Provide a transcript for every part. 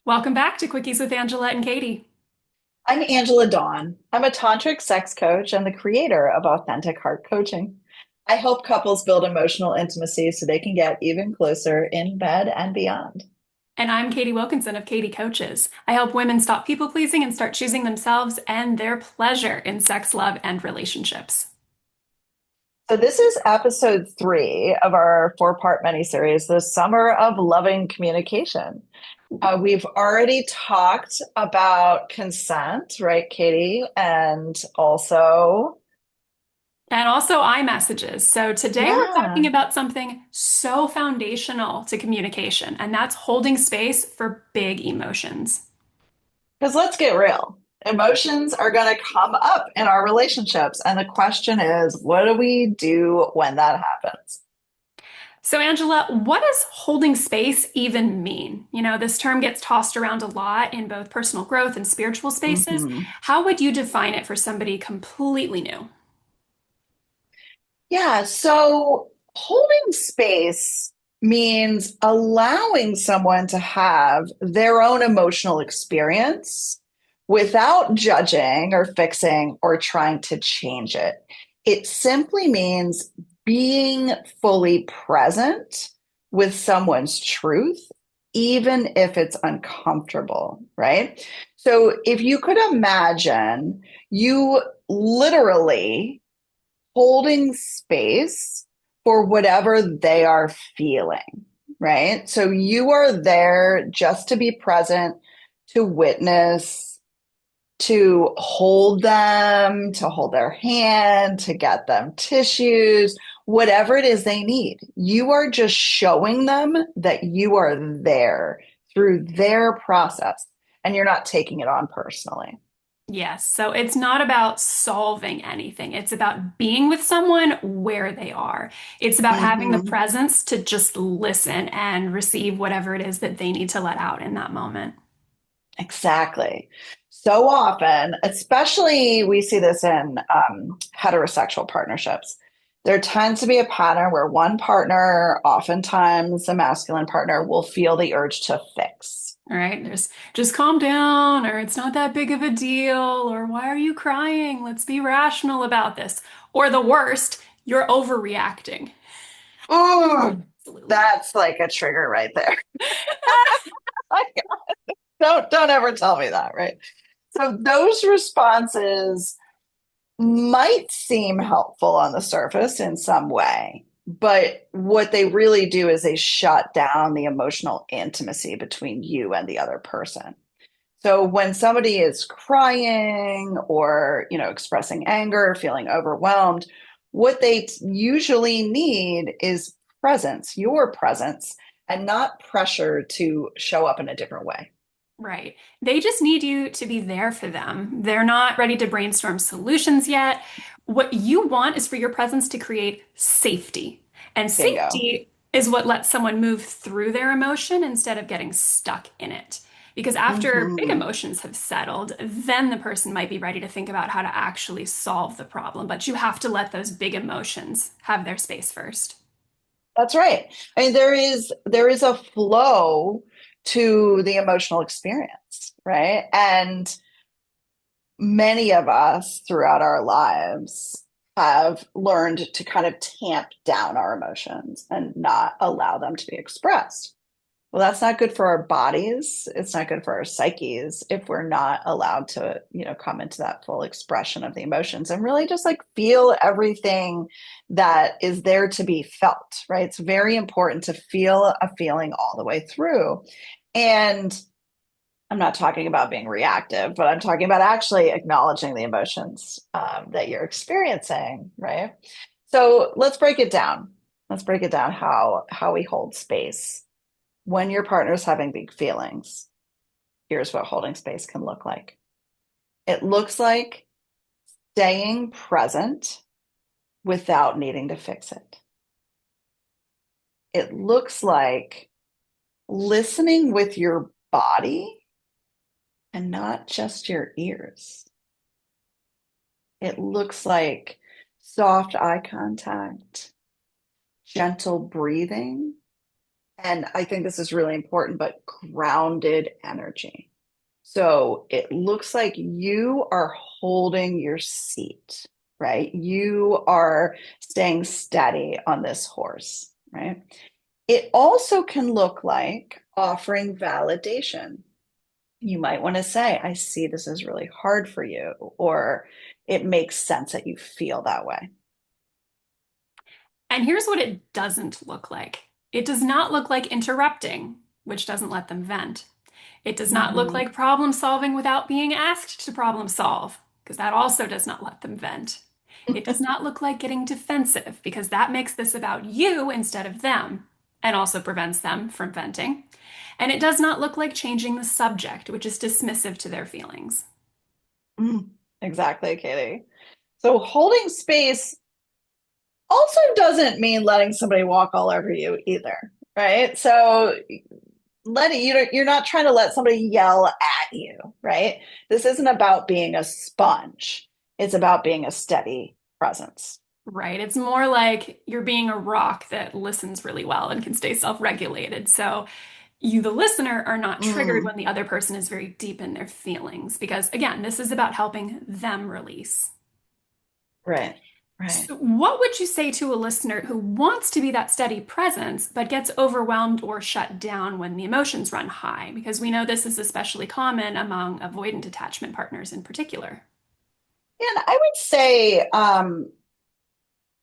Welcome back to Quickies with Angela and Caity. I'm Angela Dawn. I'm a tantric sex coach and the creator of Authentic Heart Coaching. I help couples build emotional intimacy so they can get even closer in bed and beyond. And I'm Caity Wilkinson of Caity Coaches. I help women stop people pleasing and start choosing themselves and their pleasure in sex, love, and relationships. So, this is episode 3 of our 4-part mini-series, The Summer of Loving Communication. We've already talked about consent, right, Caity? And also, And also iMessages. So today we're talking yeah, about something so foundational to communication, and that's holding space for big emotions. because let's get real. Emotions are going to come up in our relationships. And the question is, what do we do when that happens? So, Angela, what does holding space even mean? This term gets tossed around a lot in both personal growth and spiritual spaces. Mhm. How would you define it for somebody completely new? Yeah, so holding space means allowing someone to have their own emotional experience without judging or fixing or trying to change it. It simply means being fully present with someone's truth, even if it's uncomfortable, right? So if you could imagine you literally holding space for whatever they are feeling, right? So you are there just to be present, to witness, to hold them, to hold their hand, to get them tissues, whatever it is they need. You are just showing them that you are there through their process and you're not taking it on personally. Yes, so it's not about solving anything. It's about being with someone where they are. It's about having the Mhm. presence to just listen and receive whatever it is that they need to let out in that moment. Exactly. So often, especially we see this in heterosexual partnerships, there tends to be a pattern where one partner, oftentimes the masculine partner, will feel the urge to fix. All right, there's just calm down, or it's not that big of a deal, or why are you crying? Let's be rational about this. Or the worst, you're overreacting. Oh, Absolutely. that's like a trigger right there. Like, don't ever tell me that, right? So those responses might seem helpful on the surface in some way, but what they really do is they shut down the emotional intimacy between you and the other person. So when somebody is crying or, expressing anger, feeling overwhelmed, what they usually need is presence, your presence, and not pressure to show up in a different way. Right. They just need you to be there for them. They're not ready to brainstorm solutions yet. What you want is for your presence to create safety. And Bingo. safety is what lets someone move through their emotion instead of getting stuck in it. Because after big Mhm. emotions have settled, then the person might be ready to think about how to actually solve the problem. But you have to let those big emotions have their space first. That's right. I mean, there is a flow to the emotional experience, right? And many of us throughout our lives have learned to kind of tamp down our emotions and not allow them to be expressed. Well, that's not good for our bodies. It's not good for our psyches if we're not allowed to, come into that full expression of the emotions and really just like feel everything that is there to be felt, right? It's very important to feel a feeling all the way through. And I'm not talking about being reactive, but I'm talking about actually acknowledging the emotions that you're experiencing, right? So let's break it down. Let's break it down how we hold space when your partner's having big feelings. Here's what holding space can look like. It looks like staying present without needing to fix it. It looks like listening with your body and not just your ears. It looks like soft eye contact, gentle breathing, And I think this is really important, but grounded energy. So it looks like you are holding your seat, right? You are staying steady on this horse, right? It also can look like offering validation. You might want to say, I see this is really hard for you, or it makes sense that you feel that way. And here's what it doesn't look like. It does not look like interrupting, which doesn't let them vent. It does not look Mhm. like problem solving without being asked to problem solve, because that also does not let them vent. It does not look like getting defensive, because that makes this about you instead of them, and also prevents them from venting. And it does not look like changing the subject, which is dismissive to their feelings. Mm, exactly, Katie. So holding space also doesn't mean letting somebody walk all over you either, right? So letting you're not trying to let somebody yell at you, right? This isn't about being a sponge. It's about being a steady presence. Right. It's more like you're being a rock that listens really well and can stay self-regulated. So you, the listener, are not triggered Mm, when the other person is very deep in their feelings, because again, this is about helping them release. right, right. So, what would you say to a listener who wants to be that steady presence, but gets overwhelmed or shut down when the emotions run high? Because we know this is especially common among avoidant attachment partners in particular. And I would say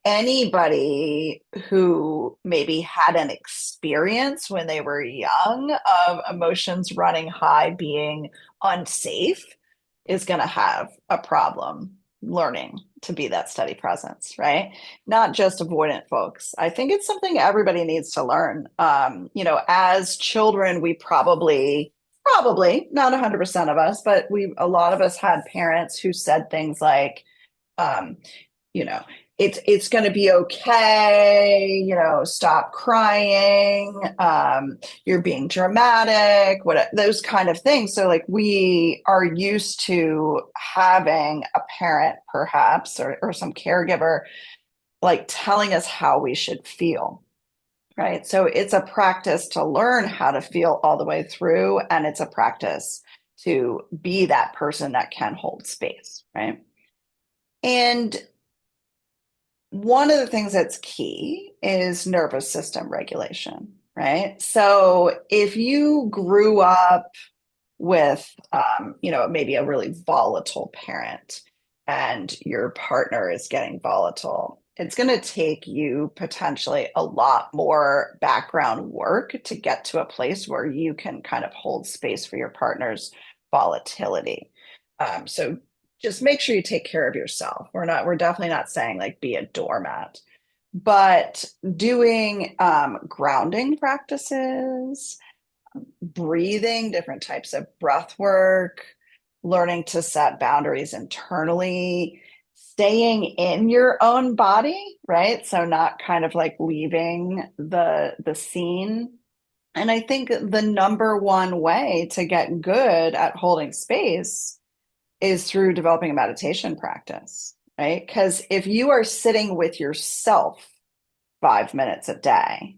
anybody who maybe had an experience when they were young of emotions running high being unsafe is going to have a problem learning to be that steady presence, right? Not just avoidant folks. I think it's something everybody needs to learn. As children, we probably not 100% of us, but a lot of us had parents who said things like, um, you know, it's going to be okay, stop crying, you're being dramatic, what those kind of things. So like we are used to having a parent perhaps or some caregiver like telling us how we should feel. Right. So it's a practice to learn how to feel all the way through. And it's a practice to be that person that can hold space. Right. And one of the things that's key is nervous system regulation, right? So if you grew up with, maybe a really volatile parent and your partner is getting volatile, it's going to take you potentially a lot more background work to get to a place where you can kind of hold space for your partner's volatility. So just make sure you take care of yourself. We're definitely not saying like be a doormat, but doing grounding practices, breathing, different types of breath work, learning to set boundaries internally, staying in your own body, right? So not kind of like leaving the scene. And I think the number one way to get good at holding space is through developing a meditation practice, right? Because if you are sitting with yourself 5 minutes a day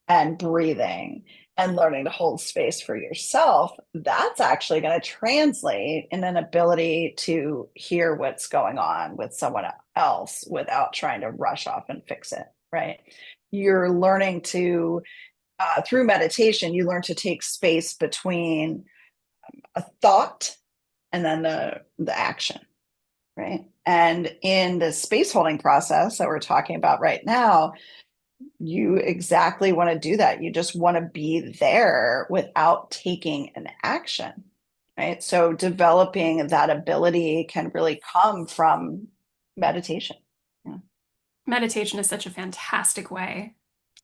and breathing and learning to hold space for yourself, that's actually going to translate in an ability to hear what's going on with someone else without trying to rush off and fix it, right? You're learning to, through meditation, you learn to take space between a thought and then the action, right? And in the space holding process that we're talking about right now, you exactly want to do that. You just want to be there without taking an action, right? So developing that ability can really come from meditation. Yeah. Meditation is such a fantastic way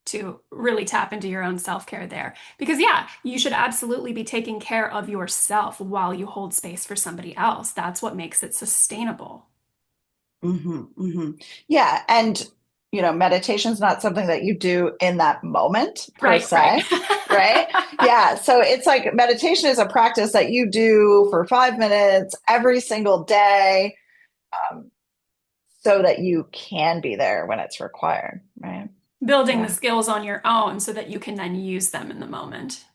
to really tap into your own self-care there. Because, yeah, you should absolutely be taking care of yourself while you hold space for somebody else. That's what makes it sustainable. Yeah. And, meditation is not something that you do in that moment per Right, right. se, right? Yeah. So it's like meditation is a practice that you do for 5 minutes every single day, um, so that you can be there when it's required, right? Building the Yeah. skills on your own so that you can then use them in the moment.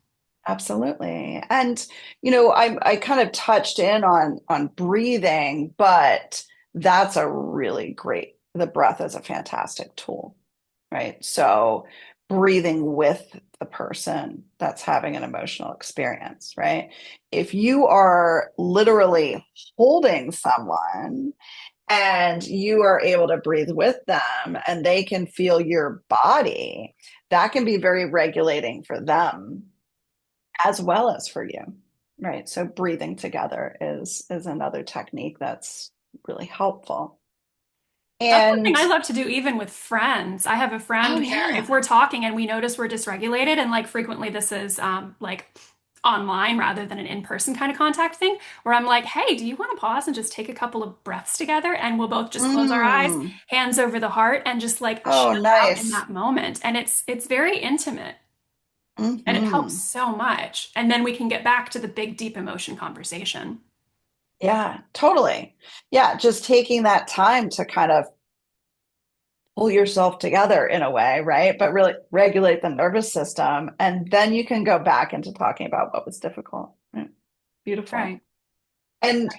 Absolutely. And I kind of touched in on breathing, but that's a really great, the breath is a fantastic tool, right? So breathing with the person that's having an emotional experience, right? If you are literally holding someone and you are able to breathe with them and they can feel your body, that can be very regulating for them as well as for you, right? So breathing together is another technique that's really helpful. That's something And I love to do even with friends. I have a friend oh where if yeah. we're talking and we notice we're dysregulated, and like frequently this is like online rather than an in-person kind of contact thing, where I'm like, hey, do you want to pause and just take a couple of breaths together? And we'll both just close our eyes, Mm. hands over the heart, and just like Oh, chill out in nice. that moment. And it's very intimate and it helps Hmm. so much. And then we can get back to the big, deep emotion conversation. Yeah, totally. Yeah, just taking that time to kind of pull yourself together in a way, right? But really regulate the nervous system. And then you can go back into talking about what was difficult. Right. Beautiful. Right. And,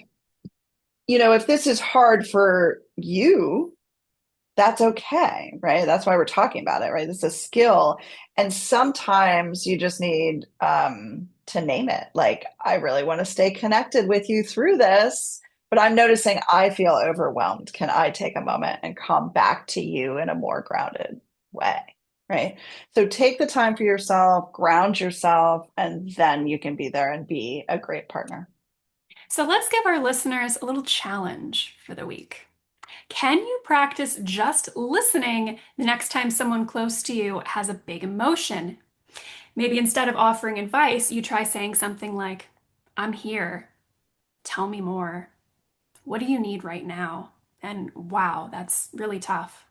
if this is hard for you, that's okay, right? That's why we're talking about it, right? It's a skill. And sometimes you just need to name it. Like, I really want to stay connected with you through this, but I'm noticing I feel overwhelmed. Can I take a moment and come back to you in a more grounded way? Right. So take the time for yourself, ground yourself, and then you can be there and be a great partner. So let's give our listeners a little challenge for the week. Can you practice just listening the next time someone close to you has a big emotion? Maybe instead of offering advice, you try saying something like, I'm here. Tell me more. What do you need right now? And wow, that's really tough.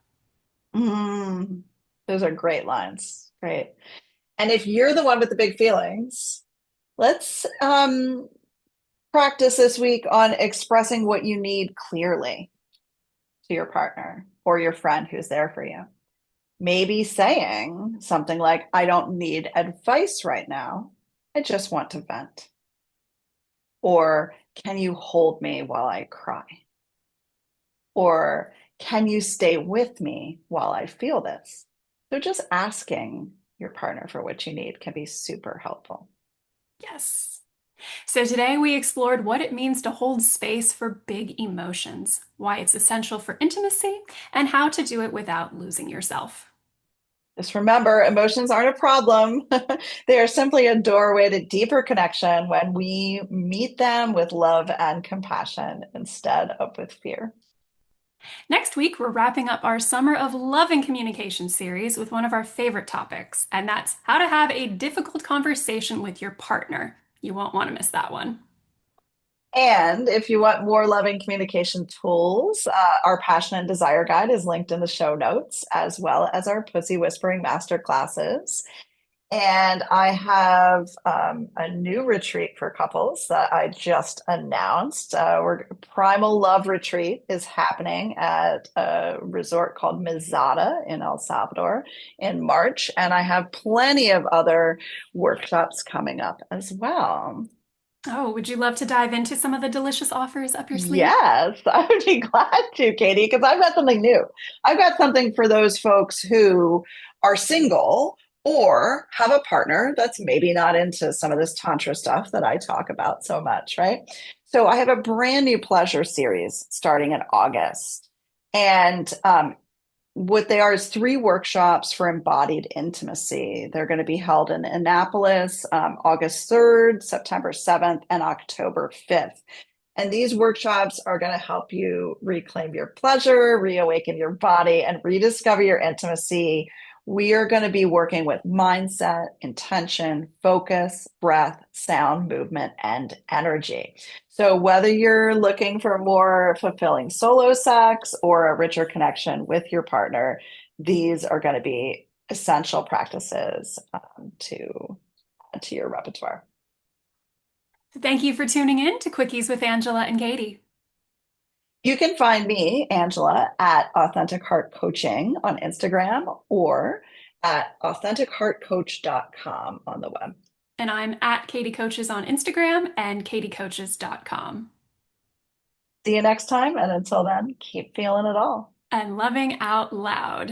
Mm, those are great lines. Great. And if you're the one with the big feelings, let's practice this week on expressing what you need clearly to your partner or your friend who's there for you. Maybe saying something like, I don't need advice right now. I just want to vent. Or, can you hold me while I cry? Or, can you stay with me while I feel this? So, just asking your partner for what you need can be super helpful. Yes. So today we explored what it means to hold space for big emotions, why it's essential for intimacy, and how to do it without losing yourself. Just remember, emotions aren't a problem. They are simply a doorway to deeper connection when we meet them with love and compassion instead of with fear. Next week, we're wrapping up our Summer of Love and Communication series with one of our favorite topics, and that's how to have a difficult conversation with your partner. You won't want to miss that one. And if you want more loving communication tools, our Passion and Desire Guide is linked in the show notes, as well as our Pussy Whispering Master Classes. And I have a new retreat for couples that I just announced. Primal Love Retreat is happening at a resort called Mizada in El Salvador in March. And I have plenty of other workshops coming up as well. Oh, would you love to dive into some of the delicious offers up your sleeve? Yes, I would be glad to, Katie, because I've got something new. I've got something for those folks who are single or have a partner that's maybe not into some of this Tantra stuff that I talk about so much, right? So I have a brand new pleasure series starting in August. And what they are is three workshops for embodied intimacy. They're going to be held in Annapolis, August 3rd, September 7th, and October 5th. And these workshops are going to help you reclaim your pleasure, reawaken your body, and rediscover your intimacy. We are going to be working with mindset, intention, focus, breath, sound, movement, and energy. So, whether you're looking for more fulfilling solo sex or a richer connection with your partner, these are going to be essential practices to add to your repertoire. Thank you for tuning in to Quickies with Angela and Caity. You can find me, Angela, at Authentic Heart Coaching on Instagram or at AuthenticHeartCoach.com on the web. And I'm at Caity Coaches on Instagram and CaityCoaches.com. See you next time. And until then, keep feeling it all. And loving out loud.